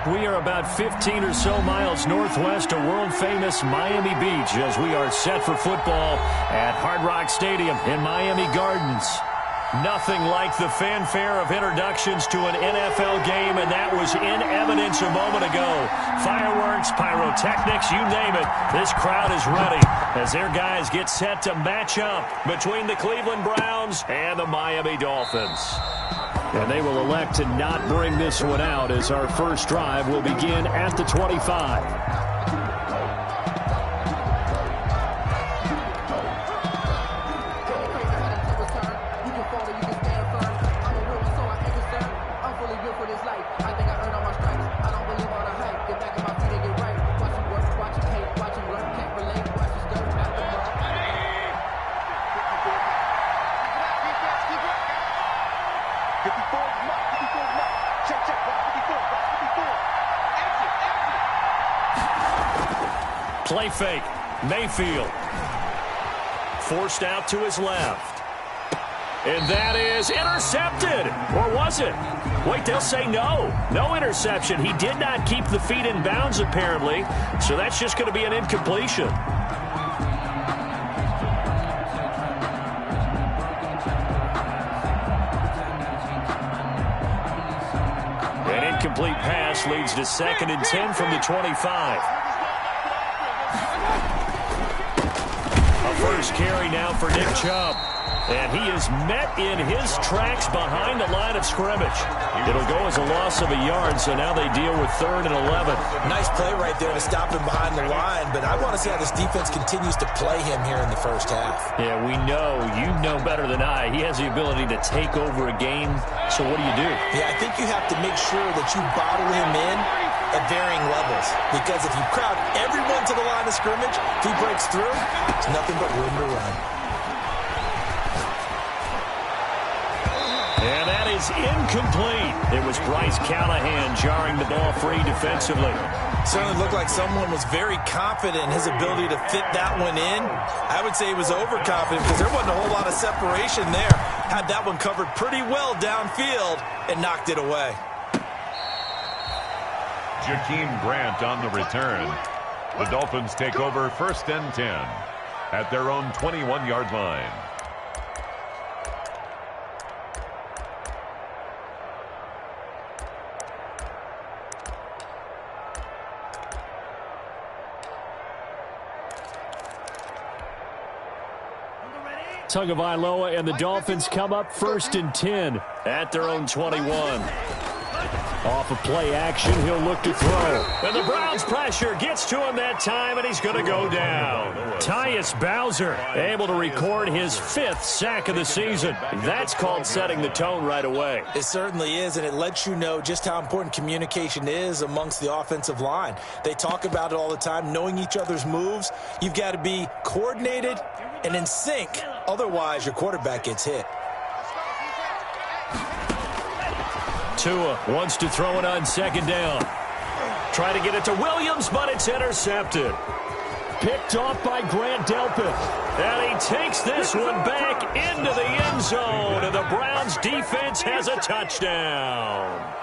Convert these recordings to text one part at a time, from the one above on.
We are about 15 or so miles northwest of world-famous Miami Beach as we are set for football at Hard Rock Stadium in Miami Gardens. Nothing like the fanfare of introductions to an NFL game, and that was in evidence a moment ago. Fireworks, pyrotechnics, you name it. This crowd is ready as their guys get set to match up between the Cleveland Browns and the Miami Dolphins. And they will elect to not bring this one out as our first drive will begin at the 25. Play fake. Mayfield. Forced out to his left. And that is intercepted. Or was it? Wait, they'll say no. No interception. He did not keep the feet in bounds, apparently. So that's just going to be an incompletion. An incomplete pass leads to 2nd and 10 from the 25. First carry now for Nick Chubb. And he is met in his tracks behind the line of scrimmage. It'll go as a loss of a yard, so now they deal with 3rd and 11. Nice play right there to stop him behind the line, but I want to see how this defense continues to play him here in the first half. Yeah, we know. You know better than I. He has the ability to take over a game, so what do you do? Yeah, I think you have to make sure that you bottle him in at varying levels, because if you crowd everyone to the line of scrimmage, if he breaks through, it's nothing but room to run. And that is incomplete. It was Bryce Callahan jarring the ball free defensively. Certainly looked like someone was very confident in his ability to fit that one in. I would say he was overconfident because there wasn't a whole lot of separation there. Had that one covered pretty well downfield and knocked it away. Jakeem Grant on the return. The Dolphins take over 1st and 10 at their own 21-yard line. Tagovailoa and the Dolphins come up 1st and 10 at their own 21. Off of play action, he'll look to throw. And the Browns pressure gets to him that time, and he's going to go down. Tyus Bowser able to record his 5th sack of the season. That's called setting the tone right away. It certainly is, and it lets you know just how important communication is amongst the offensive line. They talk about it all the time, knowing each other's moves. You've got to be coordinated and in sync. Otherwise, your quarterback gets hit. Tua wants to throw it on 2nd down. Try to get it to Williams, but it's intercepted. Picked off by Grant Delpit. And he takes this one back into the end zone. And the Browns defense has a touchdown.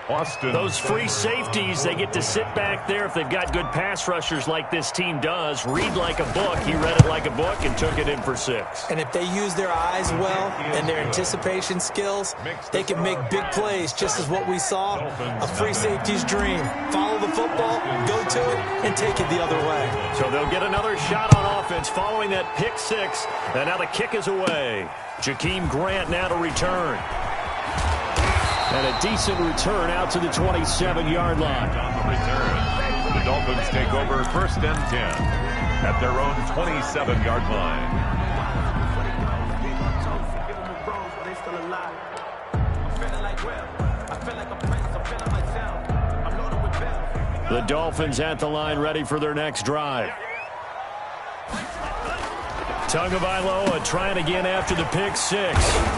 Austin. Those free safeties, they get to sit back there if they've got good pass rushers like this team does. Read like a book. He read it like a book and took it in for 6. And if they use their eyes well and their anticipation skills, they can make big plays, just as what we saw, a free safety's dream. Follow the football, go to it, and take it the other way. So they'll get another shot on offense following that pick 6. And now the kick is away. Jakeem Grant now to return. And a decent return out to the 27-yard line. On the return, the Dolphins take over 1st and 10 at their own 27-yard line. The Dolphins at the line ready for their next drive. Tagovailoa trying again after the pick 6.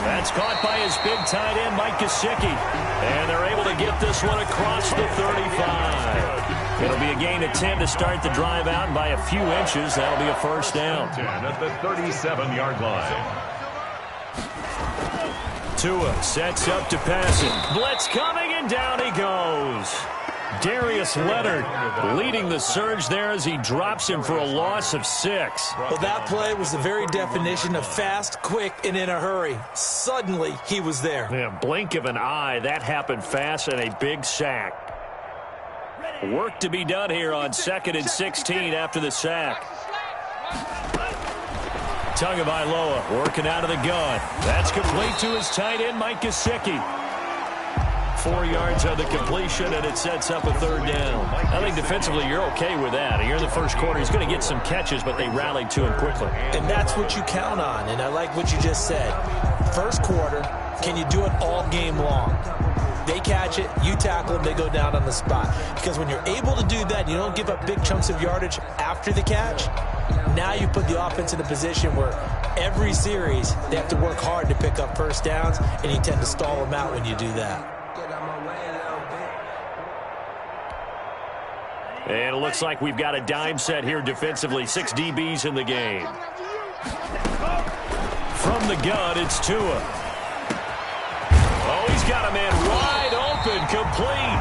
That's caught by his big tight end, Mike Gesicki. And they're able to get this one across the 35. It'll be a gain of 10 to start the drive out, and by a few inches, that'll be a 1st down. 10 at the 37-yard line. Tua sets up to pass it. Blitz coming And down he goes. Darius Leonard leading the surge there as he drops him for a loss of 6. Well, that play was the very definition of fast, quick, and in a hurry. Suddenly, he was there. Yeah, blink of an eye, that happened fast, and a big sack. Work to be done here on 2nd and 16 after the sack. Tagovailoa working out of the gun. That's complete to his tight end, Mike Gesicki. 4 yards on the completion, and it sets up a 3rd down. I think defensively you're okay with that. Here in the first quarter, he's going to get some catches, but they rallied to him quickly. And that's what you count on, and I like what you just said. First quarter, can you do it all game long? They catch it, you tackle them, they go down on the spot. Because when you're able to do that, you don't give up big chunks of yardage after the catch. Now you put the offense in a position where every series they have to work hard to pick up first downs, and you tend to stall them out when you do that. And it looks like we've got a dime set here defensively. 6 DBs in the game. From the gun, it's Tua. Oh, he's got a man wide open, complete.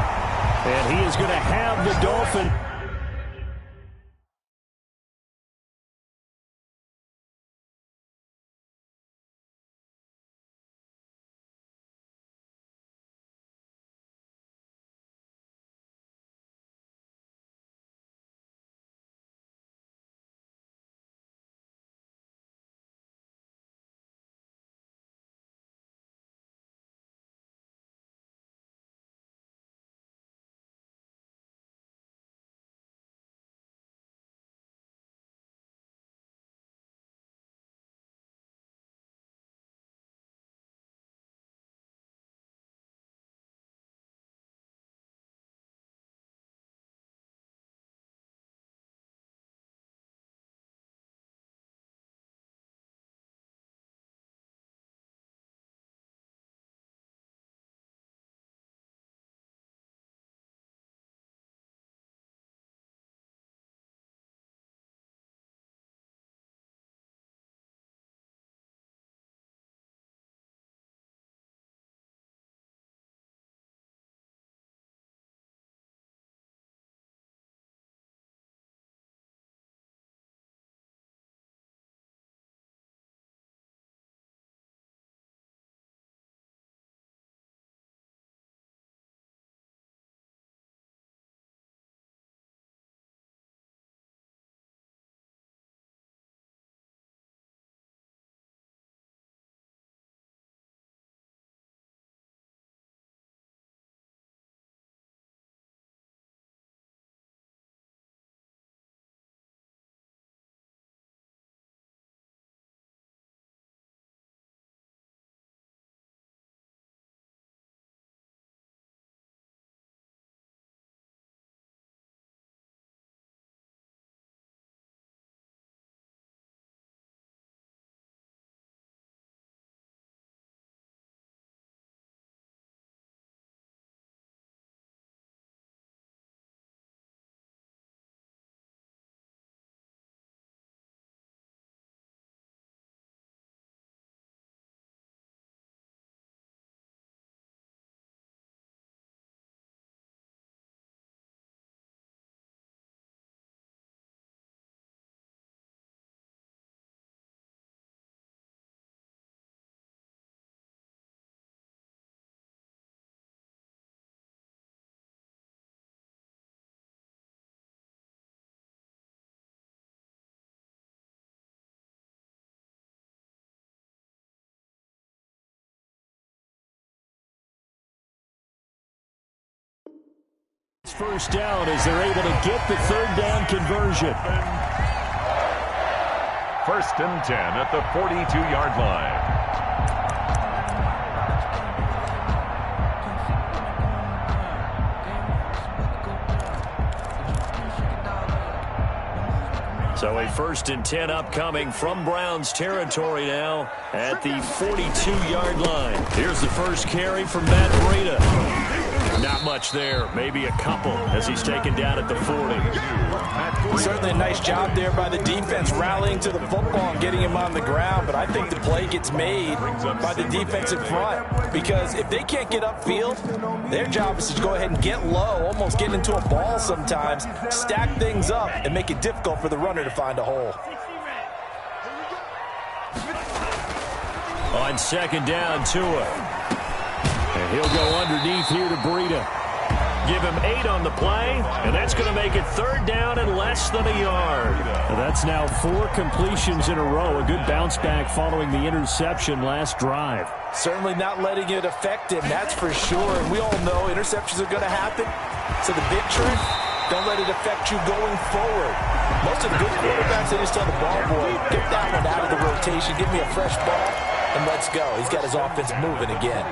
And he is going to have the Dolphin. First down as they're able to get the 3rd down conversion. 1st and 10 at the 42-yard line. So a 1st and 10 upcoming from Browns territory now at the 42-yard line. Here's the first carry from Matt Breida. Not much there. Maybe a couple as he's taken down at the 40. Certainly a nice job there by the defense rallying to the football and getting him on the ground. But I think the play gets made by the defensive front. Because if they can't get upfield, their job is to go ahead and get low, almost get into a ball sometimes, stack things up, and make it difficult for the runner to find a hole. On second down, Tua. And he'll go underneath here to Breida. Give him 8 on the play, and that's going to make it third down and less than a yard. That's now 4 completions in a row. A good bounce back following the interception last drive. Certainly not letting it affect him, that's for sure. And we all know interceptions are going to happen. So the big trick, don't let it affect you going forward. Most of the good quarterbacks, they just tell the ball boy, get that one out of the rotation, give me a fresh ball, and let's go. He's got his offense moving again.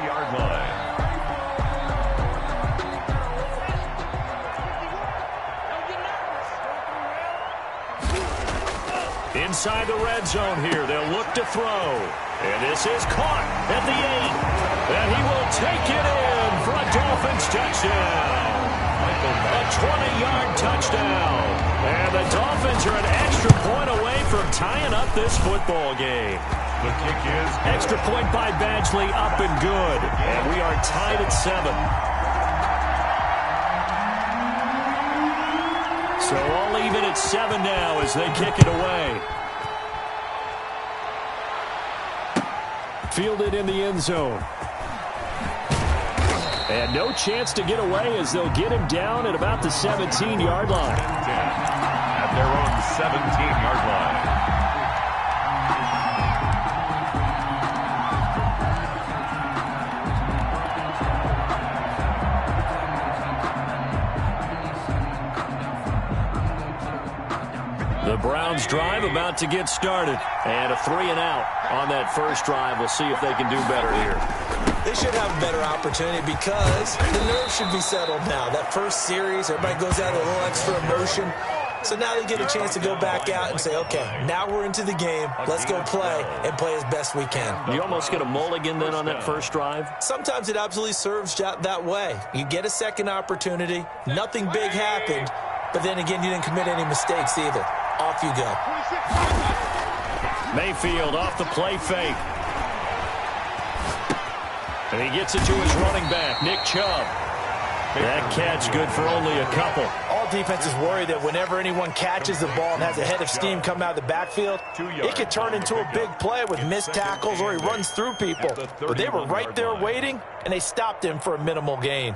Inside the red zone here, they'll look to throw. And this is caught at the 8. And he will take it in for a Dolphins touchdown. A 20-yard touchdown. And the Dolphins are an extra point away from tying up this football game. The kick is extra point by Badgley, up and good. And we are tied at 7. So all even at 7 now as they kick it away. Fielded in the end zone. And no chance to get away as they'll get him down at about the 17-yard line. At their own 17-yard line. The Browns drive about to get started. And a 3 and out on that first drive. We'll see if they can do better here. They should have a better opportunity because the nerves should be settled now. That first series, everybody goes out with a little extra emotion. So now they get a chance to go back out and say, okay, now we're into the game. Let's go play and play as best we can. You almost get a mulligan then on that first drive? Sometimes it absolutely serves that way. You get a second opportunity. Nothing big happened. But then again, you didn't commit any mistakes either. Off you go. Mayfield off the play fake. And he gets it to his running back, Nick Chubb. That catch good for only a couple. All defenses worry that whenever anyone catches the ball and has a head of steam come out of the backfield, it could turn into a big play with missed tackles or he runs through people. But they were right there waiting, and they stopped him for a minimal gain.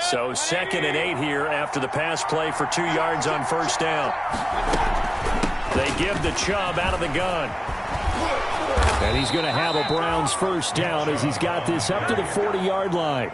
So 2nd and 8 here after the pass play for 2 yards on first down. They give the Chubb out of the gun. And he's going to have a Browns first down as he's got this up to the 40-yard line.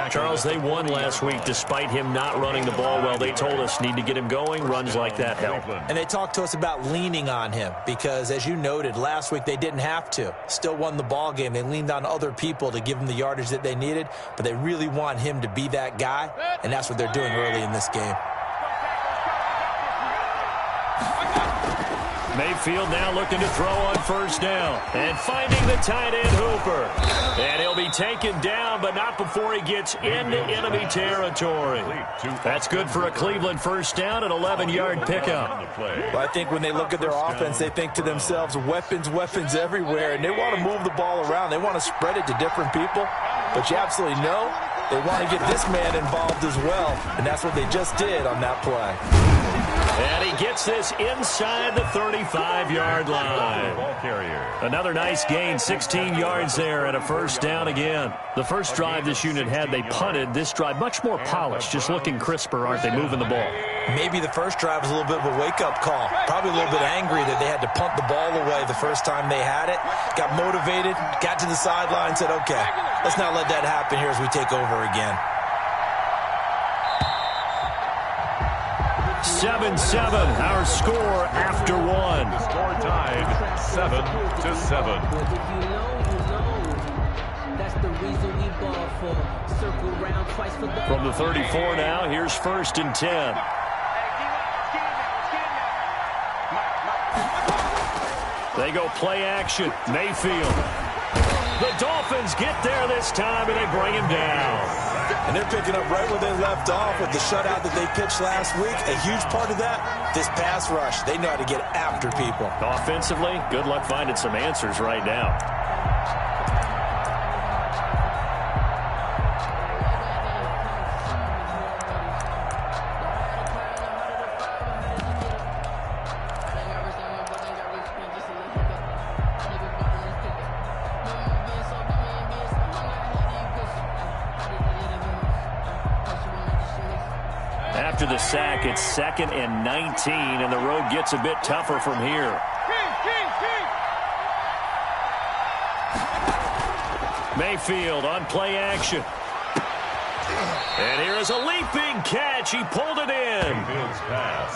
Charles, they won last week despite him not running the ball well. They told us need to get him going. Runs like that help. And they talked to us about leaning on him because, as you noted, last week they didn't have to. Still won the ball game. They leaned on other people to give them the yardage that they needed, but they really want him to be that guy, and that's what they're doing early in this game. Mayfield now looking to throw on first down. And finding the tight end, Hooper. And he'll be taken down, but not before he gets into enemy territory. That's good for a Cleveland first down, an 11-yard pickup. Well, I think when they look at their offense, they think to themselves, weapons everywhere, and they want to move the ball around. They want to spread it to different people. But you absolutely know they want to get this man involved as well, and that's what they just did on that play. And he gets this inside the 35-yard line. Another nice gain, 16 yards there and a first down again. The first drive this unit had, they punted. This drive, much more polished, just looking crisper, aren't they, moving the ball? Maybe the first drive was a little bit of a wake-up call. Probably a little bit angry that they had to punt the ball away the first time they had it. Got motivated, got to the sideline, said, okay, let's not let that happen here as we take over again. 7-7, our score after one. The score tied 7-7. From the 34 now, here's 1st and 10. They go play action. Mayfield. The Dolphins get there this time, and they bring him down. And they're picking up right where they left off with the shutout that they pitched last week. A huge part of that, this pass rush. They know how to get after people. Offensively, good luck finding some answers right now. After the sack, it's 2nd and 19, and the road gets a bit tougher from here. Mayfield on play action. And here is a leaping catch. He pulled it in.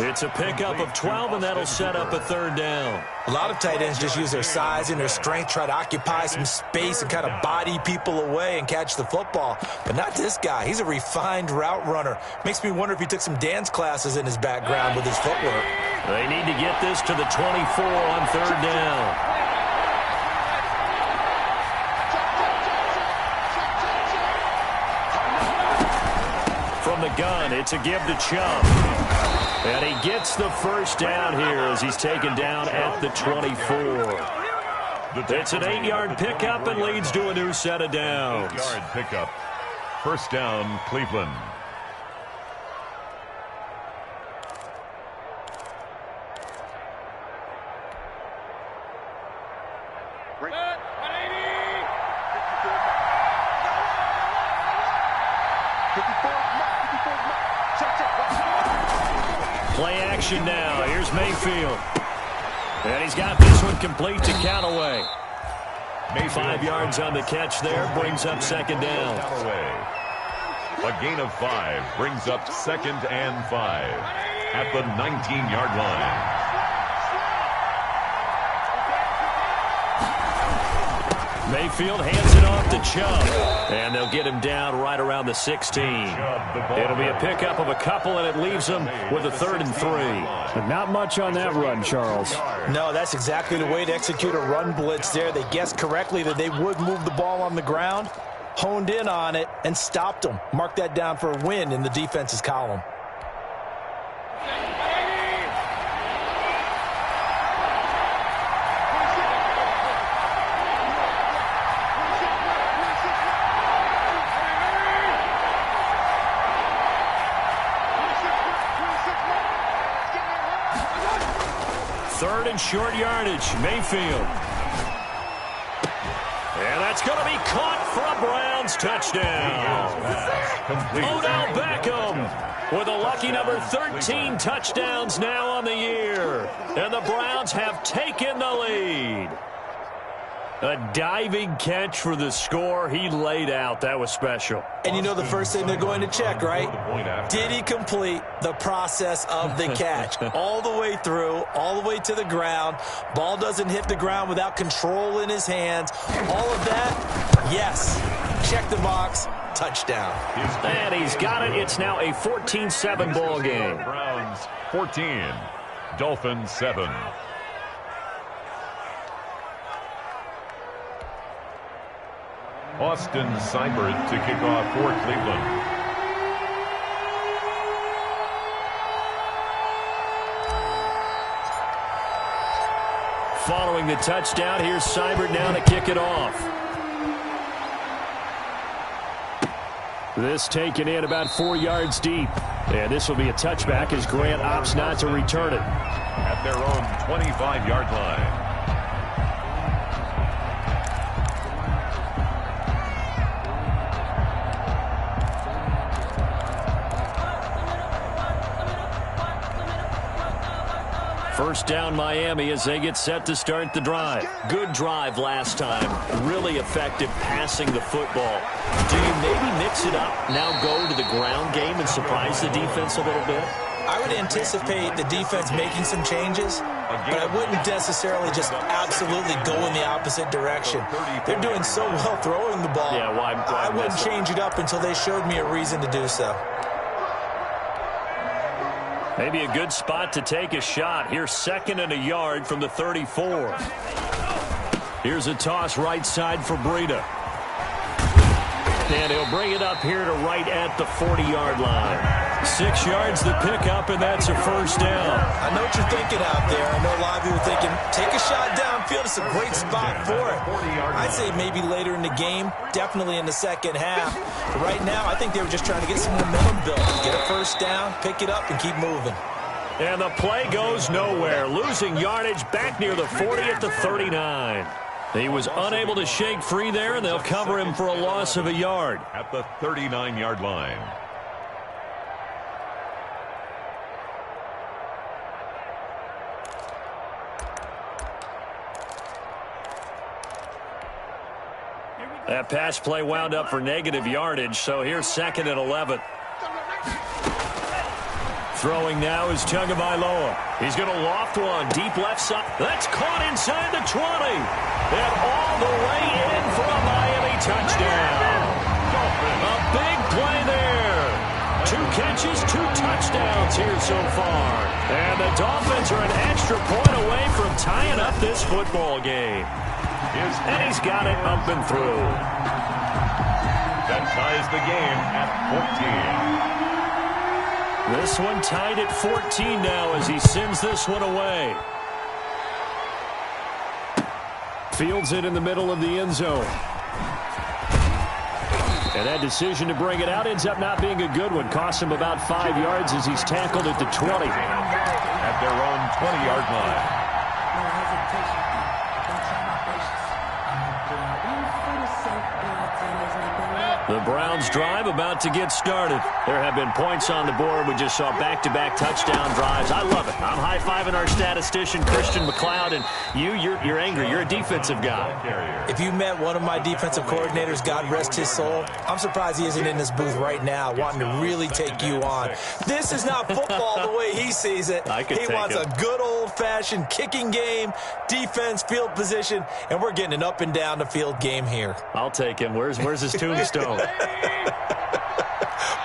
It's a pickup of 12, and that'll set up a 3rd down. A lot of tight ends just use their size and their strength, try to occupy some space and kind of body people away and catch the football. But not this guy. He's a refined route runner. Makes me wonder if he took some dance classes in his background with his footwork. They need to get this to the 24 on 3rd down. From the gun, it's a give to Chubb. And he gets the 1st down here as he's taken down at the 24. It's an 8-yard pickup and leads to a new set of downs. 8-yard pickup. 1st down, Cleveland. Play action now. Here's Mayfield. And he's got this one complete to Callaway. 5 yards on the catch there. Brings up 2nd down. A gain of 5 brings up 2nd and 5 at the 19-yard line. Mayfield hands it off to Chubb. And they'll get him down right around the 16. It'll be a pickup of a couple, and it leaves them with a 3rd and 3. But not much on that run, Charles. No, that's exactly the way to execute a run blitz there. They guessed correctly that they would move the ball on the ground, honed in on it, and stopped them. Mark that down for a win in the defense's column. Third and short yardage, Mayfield. And that's going to be caught for a Browns touchdown. Odell Beckham with a lucky number 13 touchdowns now on the year. And the Browns have taken the lead. A diving catch for the score. He laid out. That was special. And you know the first thing they're going to check, right? Did he complete the process of the catch? All the way through, all the way to the ground. Ball doesn't hit the ground without control in his hands. All of that, yes. Check the box. Touchdown. And he's got it. It's now a 14-7 ball game. Browns 14, Dolphins 7. Austin Seibert to kick off for Cleveland. Following the touchdown, here's Seibert now to kick it off. This taken in about 4 yards deep. And this will be a touchback as Grant opts not to return it. At their own 25-yard line. First down Miami as they get set to start the drive. Good drive last time. Really effective passing the football. Do you maybe mix it up, now go to the ground game and surprise the defense a little bit? I would anticipate the defense making some changes, but I wouldn't necessarily just absolutely go in the opposite direction. They're doing so well throwing the ball. Yeah, why I wouldn't change it up until they showed me a reason to do so. Maybe a good spot to take a shot. Here's 2nd and a yard from the 34. Here's a toss right side for Breida. And he'll bring it up here to right at the 40-yard line. 6 yards the pickup, and that's a first down. I know what you're thinking out there. I know a lot of you are thinking, take a shot downfield. It's a great spot for it. I'd say maybe later in the game, definitely in the second half. But right now, I think they were just trying to get some momentum built. Get a first down, pick it up, and keep moving. And the play goes nowhere. Losing yardage back near the 40 at the 39. He was unable to shake free there, and they'll cover him for a loss of a yard. At the 39-yard line. That pass play wound up for negative yardage, so here's 2nd and 11. Throwing now is Tagovailoa. He's going to loft one deep left side. That's caught inside the 20. And all the way in for a Miami touchdown. A big play there. 2 catches, 2 touchdowns here so far. And the Dolphins are an extra point away from tying up this football game. And he's got it up and through. That ties the game at 14. This one tied at 14 now as he sends this one away. Fields it in the middle of the end zone. And that decision to bring it out ends up not being a good one. Costs him about 5 yards as he's tackled at the 20. At their own 20-yard line. The Browns drive about to get started. There have been points on the board. We just saw back-to-back touchdown drives. I love it. I'm high-fiving our statistician, Christian McLeod, and you're angry. You're a defensive guy. If you met one of my defensive coordinators, God rest his soul, I'm surprised he isn't in this booth right now wanting to really take you on. This is not football the way he sees it. He wants a good old-fashioned kicking game, defense, field position, and we're getting an up-and-down-the-field game here. I'll take him. Where's his tombstone?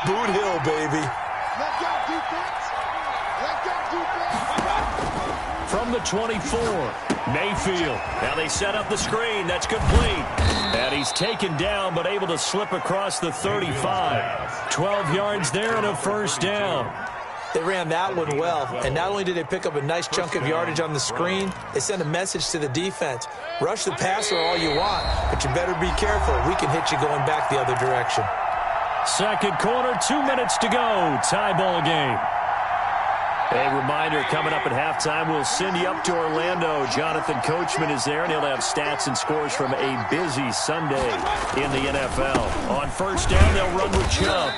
Boot Hill, baby. Let go, defense. Let go, defense. From the 24, Mayfield. Now they set up the screen. That's complete. And he's taken down, but able to slip across the 35. 12 yards there and a first down. They ran that one well, and not only did they pick up a nice chunk of yardage on the screen, they sent a message to the defense. Rush the passer all you want, but you better be careful. We can hit you going back the other direction. Second quarter, 2 minutes to go. Tie ball game. A reminder, coming up at halftime, we'll send you up to Orlando. Jonathan Coachman is there, and he'll have stats and scores from a busy Sunday in the NFL. On first down, they'll run with Chubb.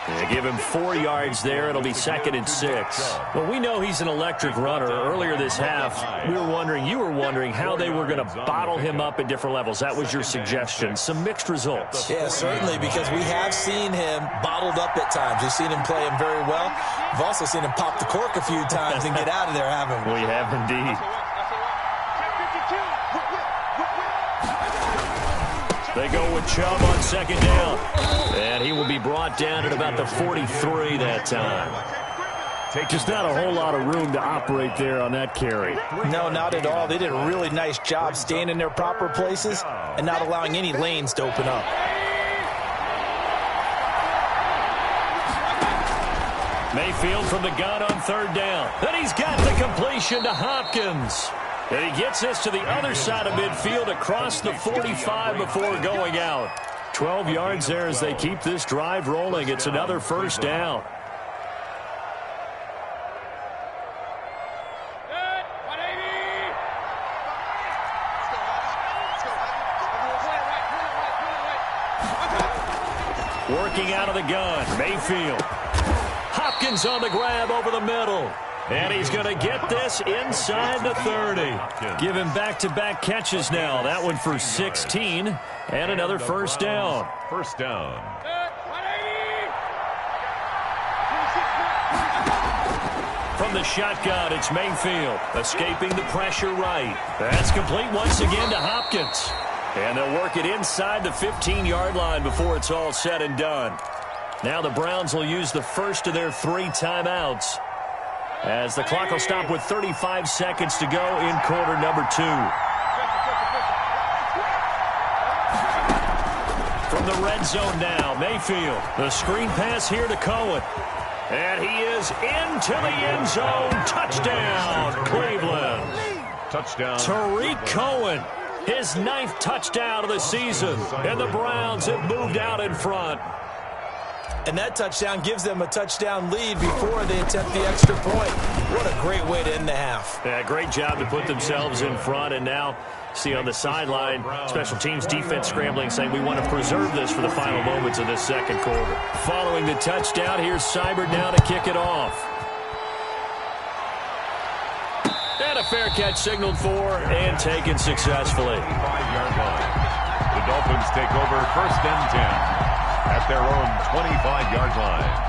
They give him 4 yards there. It'll be 2nd and 6. Well, we know he's an electric runner. Earlier this half, you were wondering how they were going to bottle him up at different levels. That was your suggestion. Some mixed results. Yeah, certainly, because we have seen him bottled up at times. We've seen him play him very well. We've also seen him pop the cork a few times and get out of there, haven't we? We have indeed. They go with Chubb on 2nd down. And he will be brought down at about the 43 that time. Just not a whole lot of room to operate there on that carry. No, not at all. They did a really nice job staying in their proper places and not allowing any lanes to open up. Mayfield from the gun on 3rd down. Then he's got the completion to Hopkins. And he gets us to the other side of midfield across the 45 before going out. 12 yards there as they keep this drive rolling. It's another first down. Working out of the gun, Mayfield. Hopkins on the grab over the middle. And he's going to get this inside the 30. Give him back-to-back catches now. That one for 16 and another first down. First down. From the shotgun, it's Mayfield escaping the pressure right. That's complete once again to Hopkins. And they'll work it inside the 15-yard line before it's all said and done. Now the Browns will use the first of their 3 timeouts, as the clock will stop with 35 seconds to go in quarter number 2. from the red zone now. Mayfield, the screen pass here to Cohen. And he is into the end zone. Touchdown, Cleveland. Touchdown. Tariq Cohen, his 9th touchdown of the season. And the Browns have moved out in front. And that touchdown gives them a touchdown lead before they attempt the extra point. What a great way to end the half. Yeah, great job to put themselves in front. And now, see on the sideline, special teams defense scrambling, saying we want to preserve this for the final moments of this second quarter. Following the touchdown, here's Seibert now to kick it off. And a fair catch signaled for and taken successfully. 5-yard line. The Dolphins take over 1st and 10 at their own 25-yard line.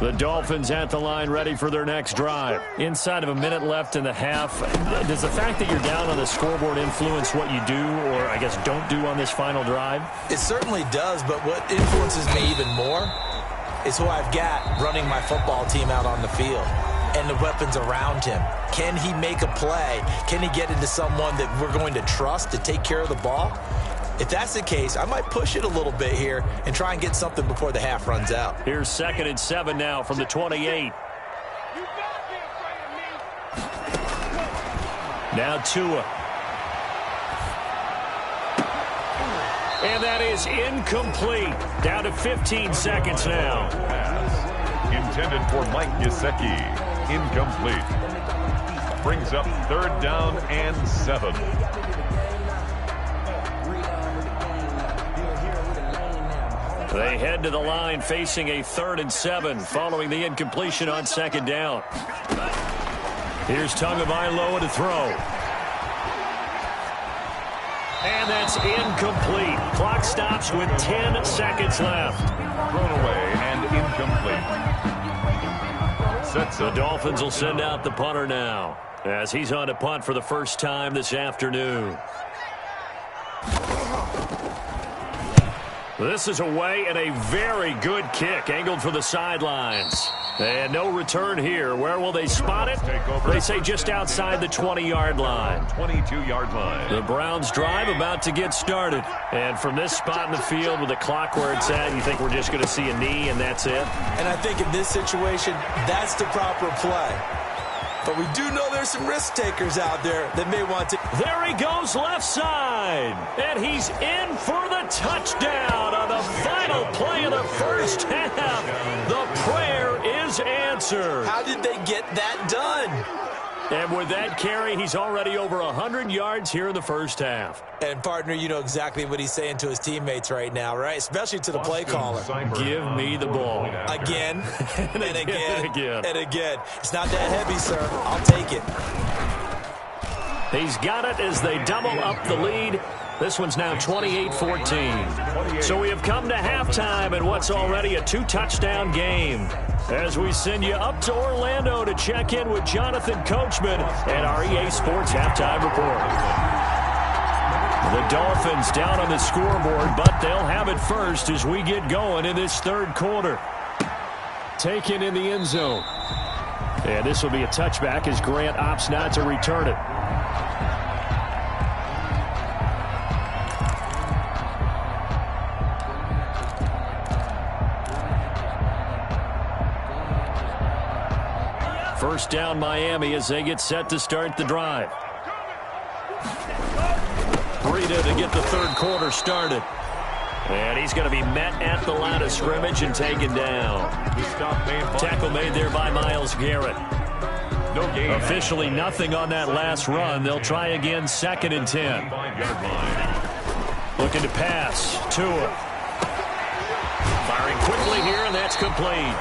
The Dolphins at the line ready for their next drive. Inside of a minute left in the half. Does the fact that you're down on the scoreboard influence what you do or, I guess, don't do on this final drive? It certainly does, but what influences me even more is who I've got running my football team out on the field and the weapons around him. Can he make a play? Can he get into someone that we're going to trust to take care of the ball? If that's the case, I might push it a little bit here and try and get something before the half runs out. Here's 2nd and 7 now from the 28. Now Tua. And that is incomplete. Down to 15 seconds now. Intended for Mike Gesicki. Incomplete. Brings up 3rd down and 7. They head to the line facing a 3rd and 7 following the incompletion on 2nd down. Here's Tagovailoa to throw. And that's incomplete. Clock stops with 10 seconds left. Thrown away and incomplete. Sets the Dolphins will send out the punter now as he's on to punt for the first time this afternoon. This is away and a very good kick angled for the sidelines. And no return here. Where will they spot it? They say just outside the 20-yard line. 22-yard line. The Browns drive about to get started. And from this spot in the field with the clock where it's at, you think we're just going to see a knee and that's it? And I think in this situation, that's the proper play. But we do know there's some risk takers out there that may want to. There he goes left side. And he's in for the touchdown on the final play of the first half. The prayer is answered. How did they get that done? And with that carry, he's already over 100 yards here in the first half. And, partner, you know exactly what he's saying to his teammates right now, right? Especially to the play caller. Give me the ball. Again, and again, and again. And again. It's not that heavy, sir. I'll take it. He's got it as they double up the lead. This one's now 28-14. So we have come to halftime in what's already a 2-touchdown game. As we send you up to Orlando to check in with Jonathan Coachman and our EA Sports Halftime Report. The Dolphins down on the scoreboard, but they'll have it first as we get going in this third quarter. Taken in the end zone. And this will be a touchback as Grant opts not to return it. First down Miami as they get set to start the drive. Breida to get the third quarter started. And he's going to be met at the line of scrimmage and taken down. Tackle made there by Myles Garrett. Officially nothing on that last run. They'll try again 2nd and 10. Looking to pass. Tua. Firing quickly here, and that's complete.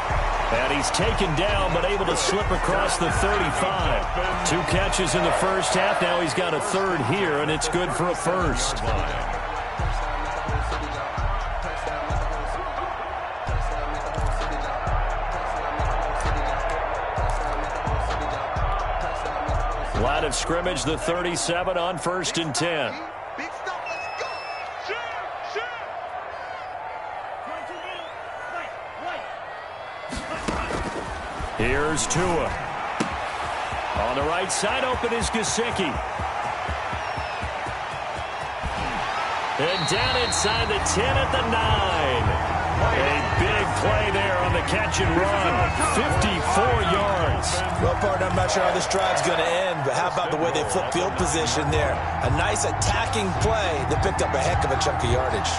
And he's taken down, but able to slip across the 35. 2 catches in the first half. Now he's got a third here, and it's good for a first. line of scrimmage, the 37 on 1st and 10. Big stuff. Let's go. Here's Tua. On the right side, open is Gesicki. And down inside the 10 at the 9. A big play there on the catch and run. 54 yards. Well, partner, I'm not sure how this drive's going to end, but how about the way they flip field position there? A nice attacking play that picked up a heck of a chunk of yardage.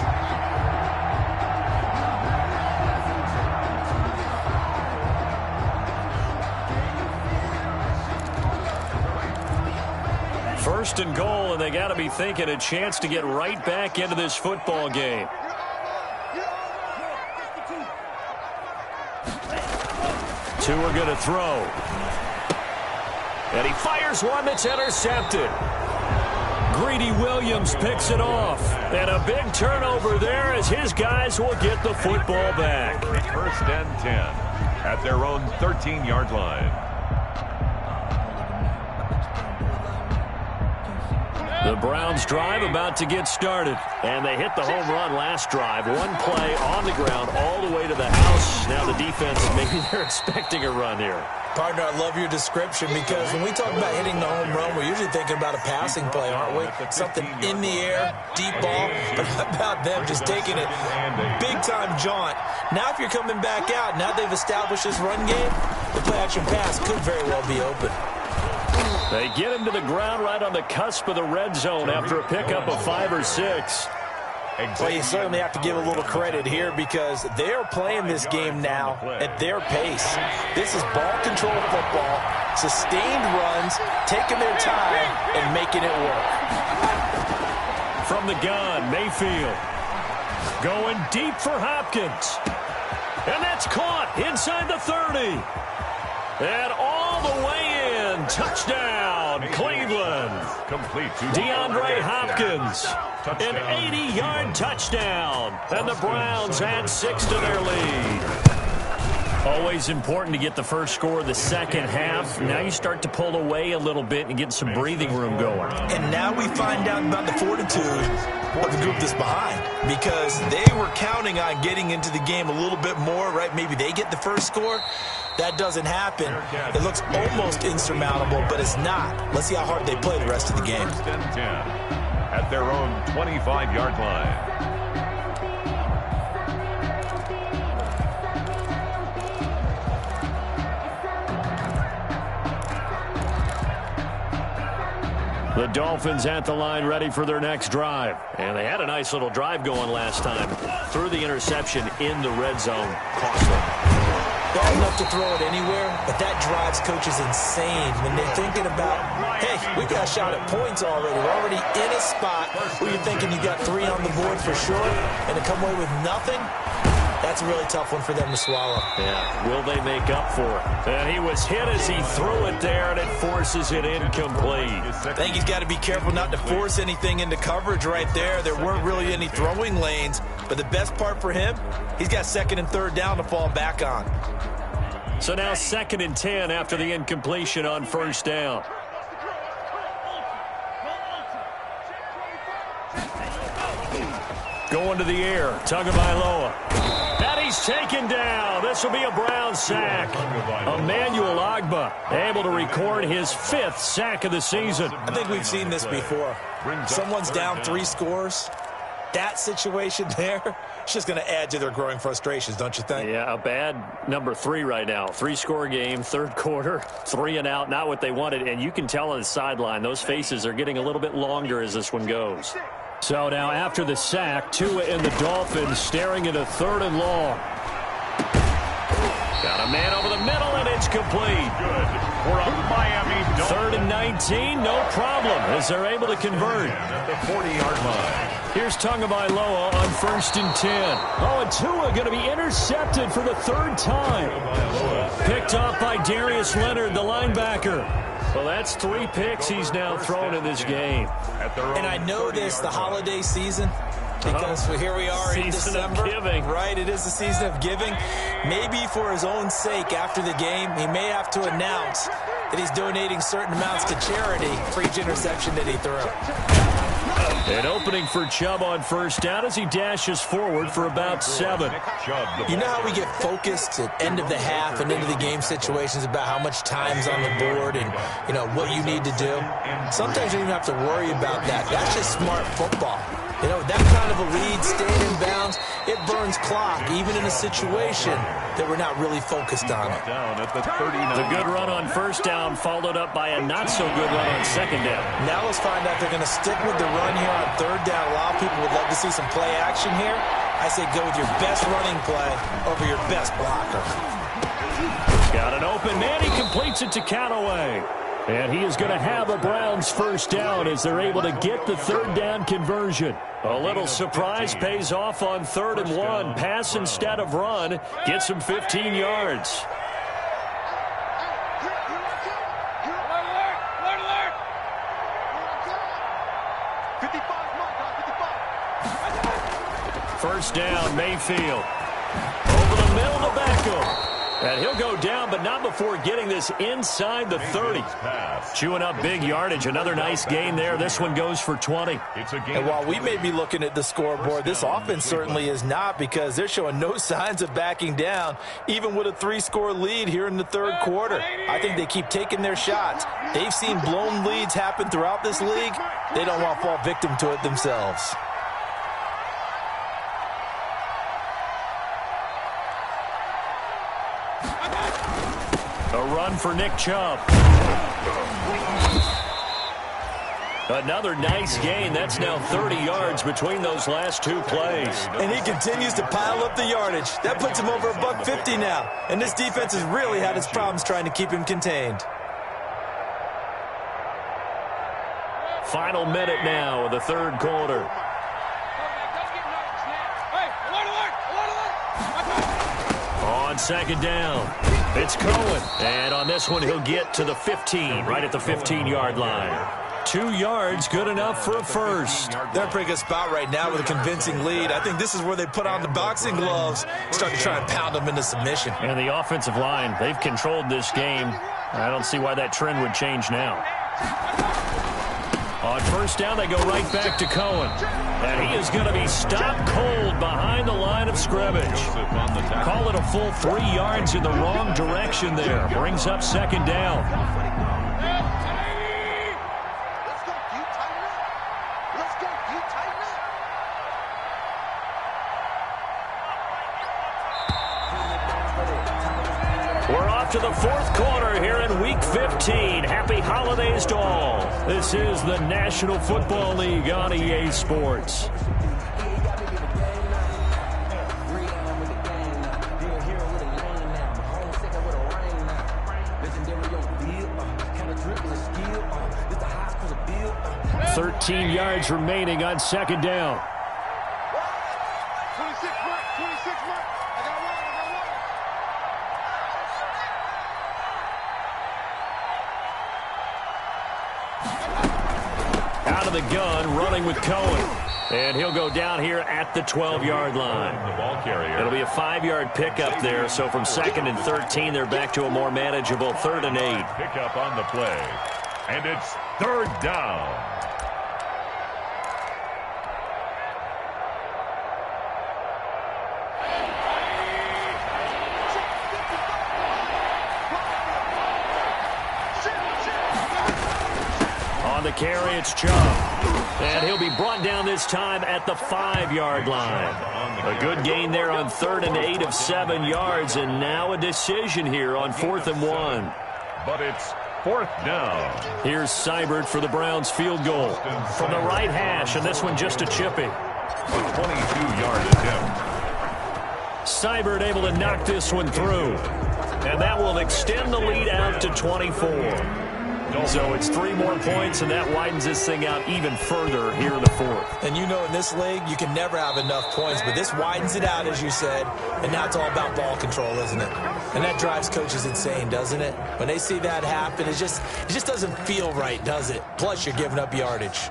First and goal, and they got to be thinking a chance to get right back into this football game. Tua going to throw. And he fires one that's intercepted. Greedy Williams picks it off. And a big turnover there as his guys will get the football back. 1st and 10 at their own 13-yard line. The Browns drive about to get started. And they hit the home run last drive. One play on the ground all the way to the house. Now the defense, maybe they're expecting a run here. Partner, I love your description because when we talk about hitting the home run, we're usually thinking about a passing play, aren't we? Something in the air, deep ball. But how about them just taking it big-time jaunt? Now if you're coming back out, now they've established this run game, the play-action pass could very well be open. They get him to the ground right on the cusp of the red zone after a pickup of 5 or 6. Well, you certainly have to give a little credit here because they're playing this game now at their pace. This is ball control football, sustained runs, taking their time and making it work. From the gun, Mayfield going deep for Hopkins. And that's caught inside the 30. And all the way in. Touchdown, Cleveland. Complete to DeAndre Hopkins. An 80-yard touchdown. And the Browns add 6 to their lead. Always important to get the first score of the second half. Now you start to pull away a little bit and get some breathing room going. And now we find out about the fortitude of the group that's behind because they were counting on getting into the game a little bit more, right? Maybe they get the first score. That doesn't happen. It looks almost insurmountable, but it's not. Let's see how hard they play the rest of the game. 1st and 10 at their own 25-yard line. The Dolphins at the line ready for their next drive. And they had a nice little drive going last time. Threw the interception in the red zone. Costly. Bad enough to throw it anywhere, but that drives coaches insane when they're thinking about, hey, we got a shot at points already. We're already in a spot where you're thinking you got 3 on the board for sure, and to come away with nothing, that's a really tough one for them to swallow. Yeah, will they make up for it? And he was hit as he threw it there, and it forces it incomplete. I think he's got to be careful not to force anything into coverage right there. There weren't really any throwing lanes, but the best part for him, he's got 2nd and 3rd down to fall back on. So now 2nd and 10 after the incompletion on 1st down. Going to the air, Tagovailoa. And he's taken down. This will be a Browns sack. Emmanuel Ogbah able to record his 5th sack of the season. I think we've seen this before. Someone's down 3 scores. That situation there, it's just going to add to their growing frustrations, don't you think? Yeah, a bad number 3 right now. 3-score game, 3rd quarter, 3 and out, not what they wanted. And you can tell on the sideline, those faces are getting a little bit longer as this one goes. So now after the sack, Tua and the Dolphins staring at a 3rd and long. Got a man over the middle, and it's complete. Good for a Miami Dolphins. 3rd and 19, no problem, as they're able to convert. At the 40-yard line. Here's Tagovailoa on 1st and 10. Oh, and Tua going to be intercepted for the 3rd time. Picked off by Darius Leonard, the linebacker. Well, that's 3 picks he's now thrown in this game. And I know this, the holiday season, because here we are in December. Season of giving. Right, it is the season of giving. Maybe for his own sake, after the game, he may have to announce that he's donating certain amounts to charity for each interception that he threw. An opening for Chubb on first down as he dashes forward for about 7. You know how we get focused at end of the half and into the game situations about how much time's on the board and, you know, what you need to do? Sometimes you don't even have to worry about that. That's just smart football. You know, that kind of a lead, staying in bounds, it burns clock, even in a situation that we're not really focused on it. Down at the 39. The good run on first down followed up by a not-so-good run on second down. Now let's find out if they're going to stick with the run here on third down. A lot of people would love to see some play action here. I say go with your best running play over your best blocker. Got an open man. He completes it to Callaway. And he is going to have a Browns first down as they're able to get the third down conversion. A little surprise pays off on 3rd and 1. Pass instead of run. Gets him 15 yards. First down, Mayfield. Over the middle to Beckham. And he'll go down, but not before getting this inside the 30. Chewing up big yardage. Another nice gain there. This one goes for 20. And while we may be looking at the scoreboard, this offense certainly is not, because they're showing no signs of backing down, even with a 3-score lead here in the third quarter. I think they keep taking their shots. They've seen blown leads happen throughout this league. They don't want to fall victim to it themselves. A run for Nick Chubb. Another nice gain. That's now 30 yards between those last 2 plays. And he continues to pile up the yardage. That puts him over $150 now. And this defense has really had its problems trying to keep him contained. Final minute now of the third quarter. On second down, it's Cohen. And on this one, he'll get to the 15, right at the 15-yard line. 2 yards, good enough for a first. They're in a pretty good spot right now with a convincing lead. I think this is where they put on the boxing gloves, start to try and pound them into submission. And the offensive line, they've controlled this game. I don't see why that trend would change now. On first down, they go right back to Cohen. And he is going to be stopped cold behind the line of scrimmage. Call it a full 3 yards in the wrong direction there. Brings up second down. We're off to the fourth quarter here in Week 15. Happy holidays to all. This is the National Football League on EA Sports. $13 yards remaining on second down. Out of the gun, running with Cohen. And he'll go down here at the 12-yard line. The ball carrier. It'll be a 5-yard pickup there, so from 2nd and 13, they're back to a more manageable 3rd and 8. Pickup on the play. And it's 3rd down. On the carry, it's Chubb. And he'll be brought down this time at the 5-yard line. A good gain there on 3rd and 8 of 7 yards, and now a decision here on 4th and 1. But it's 4th down. Here's Seibert for the Browns field goal from the right hash, and this one just a chippy. A 22-yard attempt. Seibert able to knock this one through. And that will extend the lead out to 24. So it's 3 more points, and that widens this thing out even further here in the 4th. And you know, in this league, you can never have enough points, but this widens it out, as you said, and now it's all about ball control, isn't it? And that drives coaches insane, doesn't it? When they see that happen, it just doesn't feel right, does it? Plus, you're giving up yardage.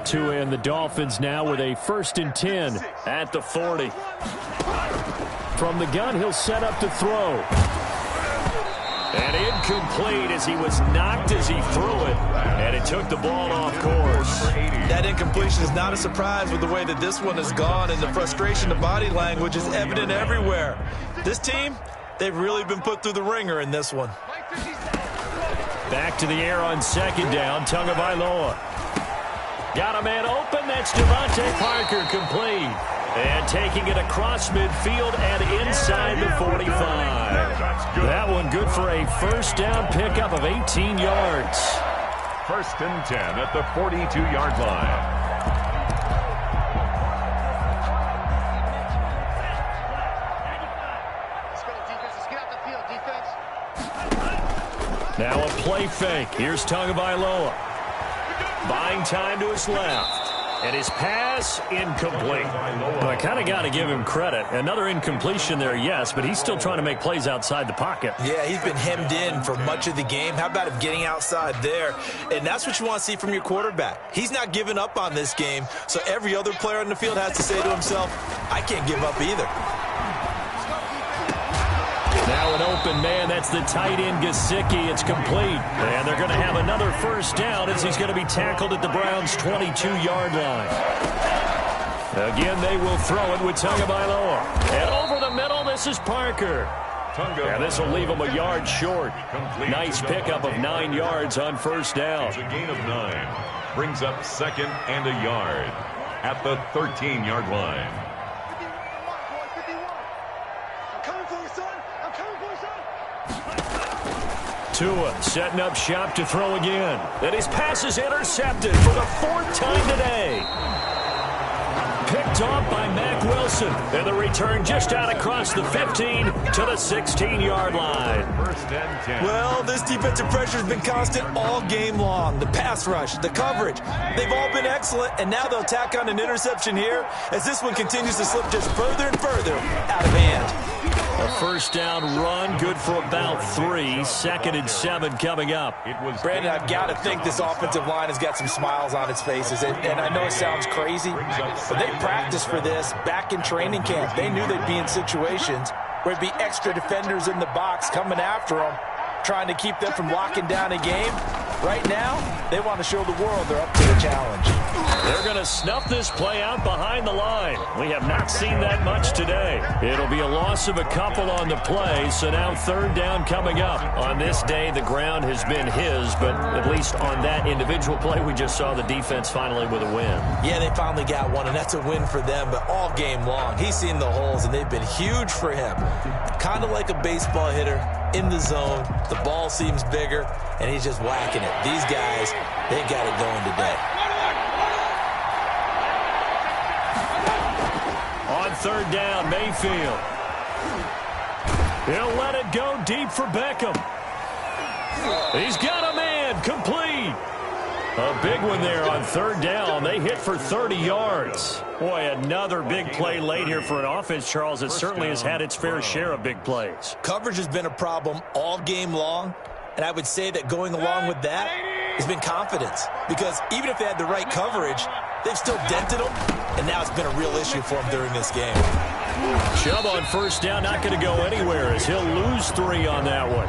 Tua and the Dolphins now with a 1st and 10 at the 40. From the gun, he'll set up to throw. And incomplete as he was knocked as he threw it. And it took the ball off course. That incompletion is not a surprise with the way that this one has gone, and the frustration, the body language is evident everywhere. This team, they've really been put through the ringer in this one. Back to the air on 2nd down, Tagovailoa. Got a man open, that's Devontae Parker, complete. And taking it across midfield and inside the 45. That one good for a 1st down pickup of 18 yards. 1st and 10 at the 42-yard line. Let's go, defense. Let's get out the field, defense. Now a play fake. Here's Tagovailoa. Buying time to his left. And his pass, incomplete. Well, I kind of got to give him credit. Another incompletion there, yes, but he's still trying to make plays outside the pocket. Yeah, he's been hemmed in for much of the game. How about him getting outside there? And that's what you want to see from your quarterback. He's not giving up on this game, so every other player on the field has to say to himself, I can't give up either. Now an open man, that's the tight end Gesicki. It's complete. And they're going to have another 1st down as he's going to be tackled at the Browns' 22-yard line. Again, they will throw it with Tagovailoa. And over the middle, this is Parker. And this will leave him a yard short. Nice pickup of 9 yards on 1st down. It's a gain of 9. Brings up 2nd and a yard at the 13-yard line. Tua setting up shop to throw again. And his pass is intercepted for the 4th time today. Picked off by Mack Wilson. And the return just out across the 15 to the 16-yard line. 1st and 10. Well, this defensive pressure has been constant all game long. The pass rush, the coverage, they've all been excellent, and now they'll tack on an interception here as this one continues to slip just further and further out of hand. A 1st down run, good for about 3. 2nd and 7 coming up. Brandon, I've got to think this offensive line has got some smiles on its faces. And I know it sounds crazy, but they practiced for this back in training camp. They knew they'd be in situations where it'd be extra defenders in the box coming after them, trying to keep them from locking down a game. Right now, they want to show the world they're up to the challenge. They're going to snuff this play out behind the line. We have not seen that much today. It'll be a loss of a couple on the play, so now 3rd down coming up. On this day, the ground has been his, but at least on that individual play, we just saw the defense finally with a win. Yeah, they finally got one, and that's a win for them, but all game long, he's seen the holes, and they've been huge for him. Kind of like a baseball hitter in the zone. The ball seems bigger, and he's just whacking it. These guys, they got it going today. On 3rd down, Mayfield. He'll let it go deep for Beckham. He's got a man, complete. A big one there on 3rd down. They hit for 30 yards. Boy, another big play late here for an offense, Charles. It certainly has had its fair share of big plays. Coverage has been a problem all game long, and I would say that going along with that has been confidence. Because even if they had the right coverage, they've still dented them, and now it's been a real issue for them during this game. Chubb on 1st down, not going to go anywhere as he'll lose 3 on that one.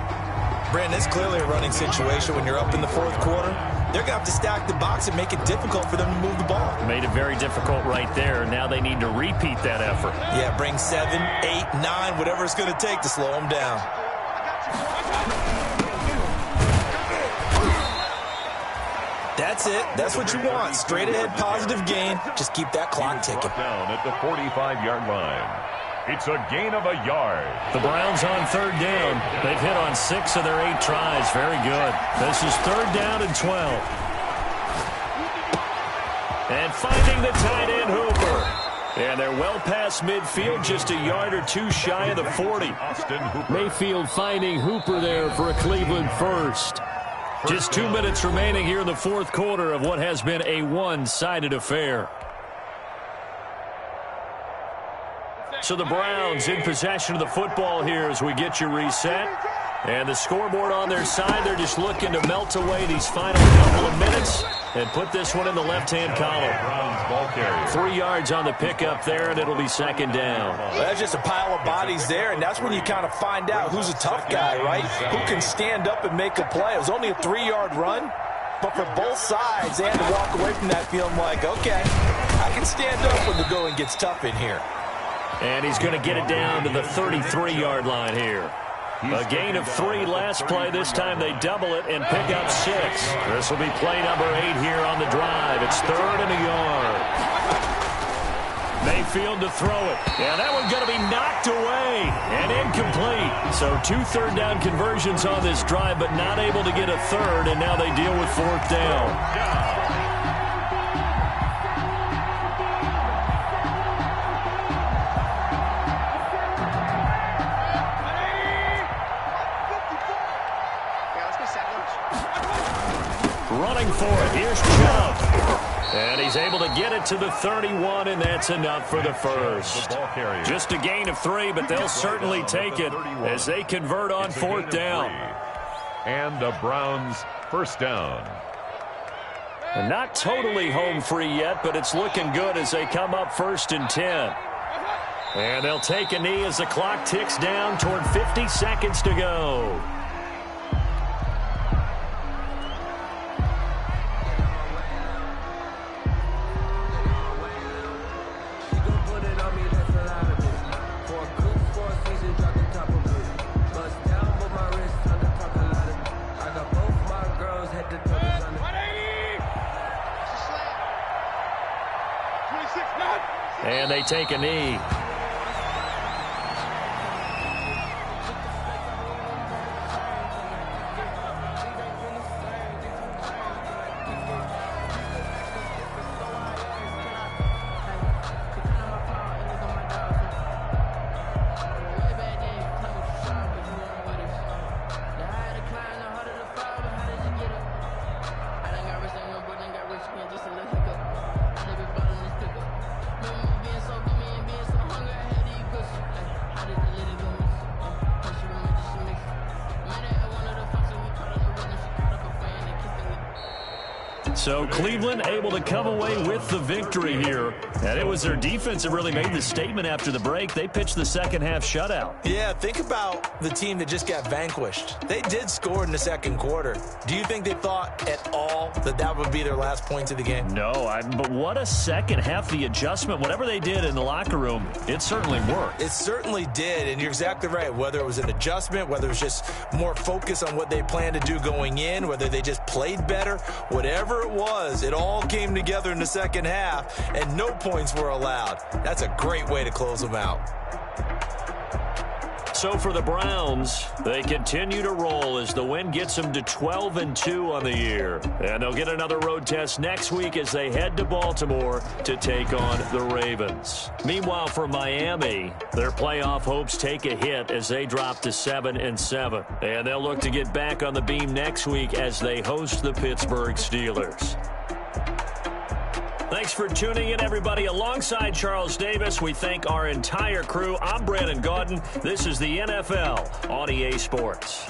Brandon, it's clearly a running situation when you're up in the 4th quarter. They're going to have to stack the box and make it difficult for them to move the ball. Made it very difficult right there. Now they need to repeat that effort. Yeah, bring 7, 8, 9, whatever it's going to take to slow them down. That's it. That's what you want. Straight ahead, positive gain. Just keep that clock ticking. Down at the 45-yard line. It's a gain of a yard. The Browns on 3rd down. They've hit on 6 of their 8 tries. Very good. This is 3rd down and 12. And finding the tight end, Hooper. And they're well past midfield, just a yard or 2 shy of the 40. Austin Hooper. Mayfield finding Hooper there for a Cleveland first. Just 2 minutes remaining here in the 4th quarter of what has been a one-sided affair. So the Browns in possession of the football here as we get you reset. And the scoreboard on their side, they're just looking to melt away these final couple of minutes and put this one in the left-hand column. Browns ball carrier. 3 yards on the pickup there, and it'll be second down. Well, that's just a pile of bodies there, and that's when you kind of find out who's a tough guy, right? Who can stand up and make a play. It was only a 3-yard run, but for both sides, they had to walk away from that feeling like, okay, I can stand up when the going gets tough in here. And he's going to get it down to the 33-yard line here. A gain of 3 last play. This time they double it and pick up 6. This will be play number 8 here on the drive. It's 3rd and a yard. Mayfield to throw it. Yeah, that one's going to be knocked away and incomplete. So 2 third-down conversions on this drive, but not able to get a third, and now they deal with 4th down. Running for it. Here's Chubb. And he's able to get it to the 31, and that's enough for the first. Just a gain of 3, but they'll certainly take it as they convert on 4th down. And the Browns first down. And not totally home free yet, but it's looking good as they come up 1st and 10. And they'll take a knee as the clock ticks down toward 50 seconds to go. And they take a knee. So Cleveland able to come away with the victory here. And it was their defense that really made the statement after the break. They pitched the second-half shutout. Yeah, think about the team that just got vanquished. They did score in the second quarter. Do you think they thought at all that that would be their last points of the game? No, but what a second half. The adjustment, whatever they did in the locker room, it certainly worked. It certainly did, and you're exactly right. Whether it was an adjustment, whether it was just more focus on what they planned to do going in, whether they just played better, whatever it was, it all came together in the second half, and no points were allowed. That's a great way to close them out. So for the Browns, they continue to roll as the win gets them to 12-2 on the year. And they'll get another road test next week as they head to Baltimore to take on the Ravens. Meanwhile, for Miami, their playoff hopes take a hit as they drop to 7-7. And they'll look to get back on the beam next week as they host the Pittsburgh Steelers. Thanks for tuning in, everybody. Alongside Charles Davis, we thank our entire crew. I'm Brandon Gaudin. This is the NFL on EA Sports.